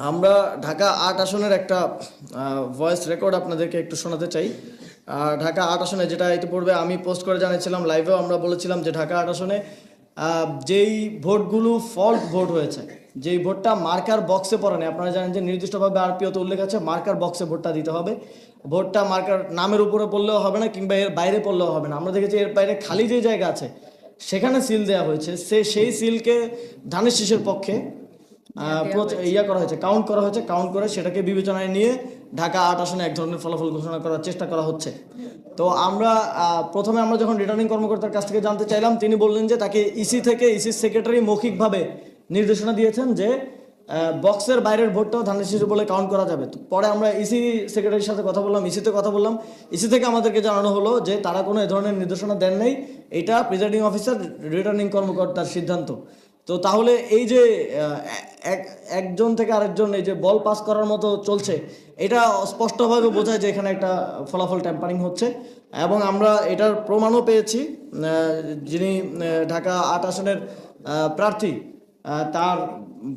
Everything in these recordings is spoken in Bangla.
আমরা ঢাকা ৮ আসনের একটা ভয়েস রেকর্ড আপনাদেরকে একটু শোনাতে চাই। ঢাকা ৮ আসনে, যেটা ইতিপূর্বে আমি পোস্ট করে জানিয়েছিলাম, লাইভেও আমরা বলেছিলাম যে ঢাকা ৮ আসনে যেই ভোটগুলো ফল্ট ভোট হয়েছে, যেই ভোটটা মার্কার বক্সে পড়ে না, আপনারা জানেন যে নির্দিষ্টভাবে আরপিওতে উল্লেখ আছে মার্কার বক্সে ভোটটা দিতে হবে। ভোটটা মার্কার নামের উপরে পড়লেও হবে না, কিংবা এর বাইরে পড়লেও হবে না। আমরা দেখেছি এর বাইরে খালি যে জায়গা আছে সেখানে সিল দেওয়া হয়েছে, সেই সিলকে ধানের শীষের পক্ষে করা হয়েছে, কাউন্ট করা হয়েছে। কাউন্ট করে সেটাকে বিবেচনায় নিয়ে ঢাকা ৮ আসনে এক ধরনের ফলাফল ঘোষণা করার চেষ্টা করা হচ্ছে। তো আমরা প্রথমে আমরা যখন রিটার্নিং কর্মকর্তার কাছ থেকে জানতে চাইলাম, তিনি বললেন যে তাকে ইসির সেক্রেটারি মৌখিকভাবে নির্দেশনা দিয়েছেন যে বক্সের বাইরের ভোটটাও ধানের শীষ বলে কাউন্ট করা যাবে। তো পরে আমরা ইসি সেক্রেটারির সাথে কথা বললাম, ইসি থেকে আমাদেরকে জানানো হলো যে তারা কোনো এ ধরনের নির্দেশনা দেন নাই, এটা প্রিজাইডিং অফিসার রিটার্নিং কর্মকর্তার সিদ্ধান্ত। তো তাহলে এই যে একজন থেকে আরেকজন এই যে বল পাস করার মতো চলছে, এটা স্পষ্টভাবে বোঝায় যে এখানে একটা ফলাফল ট্যাম্পারিং হচ্ছে। এবং আমরা এটার প্রমাণও পেয়েছি। যিনি ঢাকা ৮ আসনের প্রার্থী, তার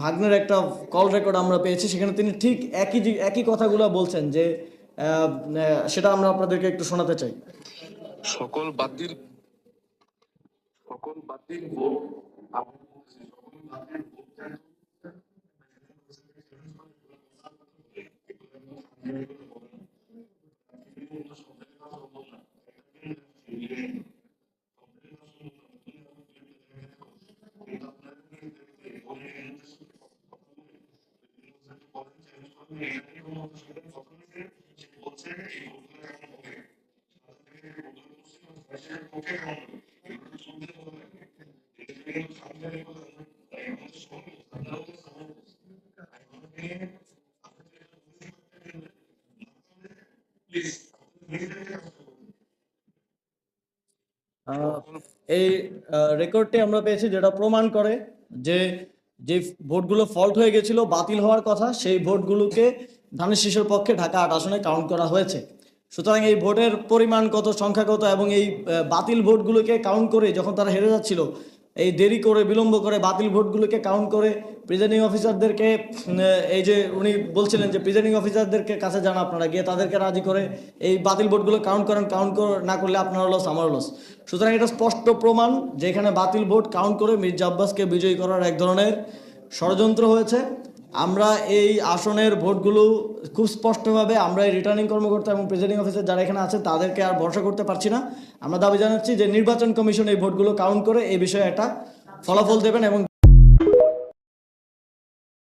ভাগ্নের একটা কল রেকর্ড আমরা পেয়েছি, সেখানে তিনি ঠিক একই কথাগুলো বলছেন যে সেটা আমরা আপনাদেরকে একটু শোনাতে চাই। সকল বাতিল ভোট এই রেকর্ডটি আমরা পেয়েছি, যেটা প্রমাণ করে যে যে ভোটগুলো ফল্ট হয়ে গেছিল, বাতিল হওয়ার কথা, সেই ভোটগুলোকে ধানের শীষের পক্ষে ঢাকা ৮ আসনে কাউন্ট করা হয়েছে। সুতরাং এই ভোটের পরিমাণ কত, সংখ্যা কত, এবং এই বাতিল ভোটগুলোকে কাউন্ট করে যখন তারা হেরে যাচ্ছিল, এই দেরি করে বিলম্ব করে বাতিল ভোটগুলোকে কাউন্ট করে প্রিজাইডিং অফিসারদেরকে, এই যে উনি বলছিলেন যে প্রিজাইডিং অফিসারদেরকে কাছে যান, আপনারা গিয়ে তাদেরকে রাজি করে এই বাতিল ভোটগুলো কাউন্ট করেন, না করলে আপনার লস, আমার লস। সুতরাং এটা স্পষ্ট প্রমাণ যে এখানে বাতিল ভোট কাউন্ট করে মির্জা আব্বাসকে বিজয়ী করার এক ধরনের ষড়যন্ত্র হয়েছে। আমরা এই আসনের ভোটগুলো খুব স্পষ্টভাবে আমরা এই রিটার্নিং কর্মকর্তা এবং প্রিজাইডিং অফিসার যারা এখানে আছে তাদেরকে আর ভরসা করতে পারছি না। আমরা দাবি জানাচ্ছি যে নির্বাচন কমিশন এই ভোটগুলো কাউন্ট করে এই বিষয়ে একটা ফলাফল দেবেন এবং